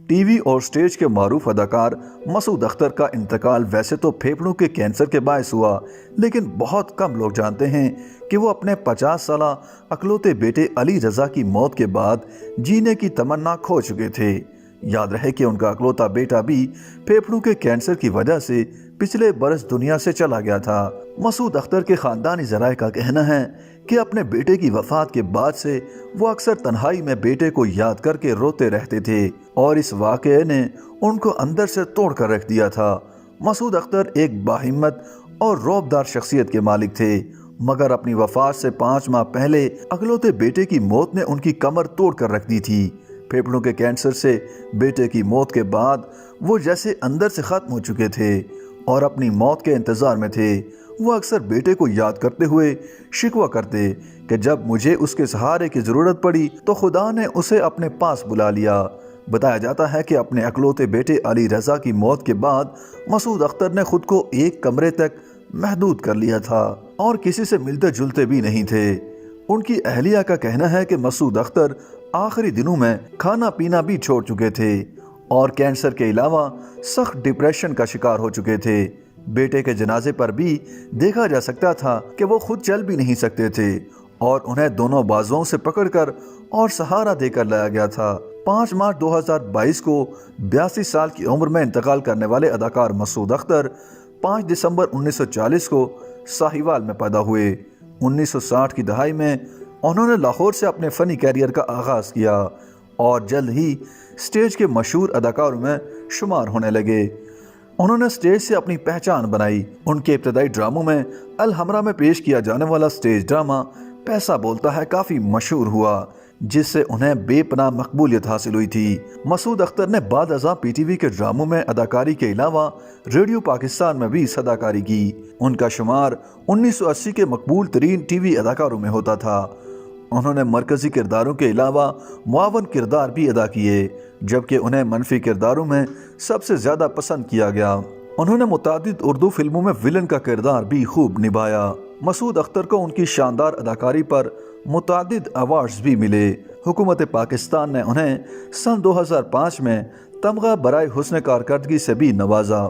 T V اور stage کے معروف اداکار مسعود اختر کا انتقال ویسے تو پھیپھڑوں کے کینسر کے باعث ہوا، لیکن بہت کم لوگ جانتے ہیں کہ وہ اپنے 50 سالہ اکلوتے بیٹے علی رضا کی موت کے بعد جینے کی تمنا کھو چکے تھے۔ یاد رہے کہ ان کا اکلوتا بیٹا بھی پھیپھڑوں کے کینسر کی وجہ سے پچھلے برس دنیا سے چلا گیا تھا۔ مسعود اختر کے خاندانی ذرائع کا کہنا ہے کہ اپنے بیٹے کی وفات کے بعد سے وہ اکثر تنہائی میں بیٹے کو یاد کر کے روتے رہتے تھے اور اس واقعے نے ان کو اندر سے توڑ کر رکھ دیا تھا۔ مسعود اختر ایک باہمت اور رعبدار شخصیت کے مالک تھے، مگر اپنی وفات سے 5 ماہ پہلے اکلوتے بیٹے کی موت نے ان کی کمر توڑ کر رکھ دی تھی۔ پھیپھڑوں کے کینسر سے بیٹے کی موت کے بعد وہ جیسے اندر سے ختم ہو چکے تھے اور اپنی موت کے انتظار میں تھے۔ وہ اکثر بیٹے کو یاد کرتے ہوئے شکوہ کرتے کہ جب مجھے اس کے سہارے کی ضرورت پڑی تو خدا نے اسے اپنے پاس بلا لیا۔ بتایا جاتا ہے کہ اپنے اکلوتے بیٹے علی رضا کی موت کے بعد مسعود اختر نے خود کو ایک کمرے تک محدود کر لیا تھا اور کسی سے ملتے جلتے بھی نہیں تھے۔ ان کی اہلیہ کا کہنا ہے کہ مسعود اختر آخری دنوں میں کھانا پینا بھی چھوڑ چکے تھے اور کینسر کے علاوہ سخت ڈپریشن کا شکار ہو چکے تھے۔ بیٹے کے جنازے پر بھی دیکھا جا سکتا تھا کہ وہ خود چل بھی نہیں سکتے تھے اور انہیں دونوں بازوؤں سے پکڑ کر اور سہارا دے کر لایا گیا تھا۔ 5 مارچ 2022 کو 82 سال کی عمر میں انتقال کرنے والے اداکار مسعود اختر 5 دسمبر 1940 کو ساہیوال میں پیدا ہوئے۔ 1960 کی دہائی میں انہوں نے لاہور سے اپنے فنی کیریئر کا آغاز کیا اور جلد ہی سٹیج کے مشہور اداکاروں میں شمار ہونے لگے۔ انہوں نے سٹیج سے اپنی پہچان بنائی۔ ان کے ابتدائی ڈراموں میں الحمرا میں پیش کیا جانے والا سٹیج ڈرامہ پیسہ بولتا ہے کافی مشہور ہوا، جس سے انہیں بے پناہ مقبولیت حاصل ہوئی تھی۔ مسعود اختر نے بعد ازاں پی ٹی وی کے ڈراموں میں اداکاری کے علاوہ ریڈیو پاکستان میں بھی صداکاری کی۔ ان کا شمار 1980 کے مقبول ترین ٹی وی اداکاروں میں ہوتا تھا۔ انہوں نے مرکزی کرداروں کے علاوہ معاون کردار بھی ادا کیے، جبکہ انہیں منفی کرداروں میں سب سے زیادہ پسند کیا گیا۔ انہوں نے متعدد اردو فلموں میں ویلن کا کردار بھی خوب نبھایا۔ مسعود اختر کو ان کی شاندار اداکاری پر متعدد ایوارڈز بھی ملے۔ حکومت پاکستان نے انہیں سن 2005 میں تمغہ برائے حسن کارکردگی سے بھی نوازا۔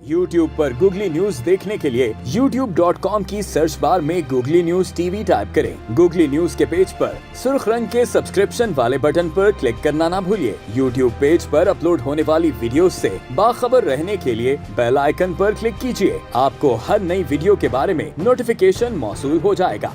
YouTube پر گوگلی نیوز دیکھنے کے لیے youtube.com کی سرچ بار میں googly news T V type کریں۔ گوگلی نیوز کے پیج پر سرخ رنگ کے سبسکرپشن والے بٹن پر کلک کرنا نہ بھولیے۔ YouTube پیج پر اپلوڈ ہونے والی ویڈیوز سے باخبر رہنے کے لیے بیل آئیکن پر کلک کیجیے۔ آپ کو ہر نئی ویڈیو کے بارے میں نوٹیفیکیشن موصول ہو جائے گا۔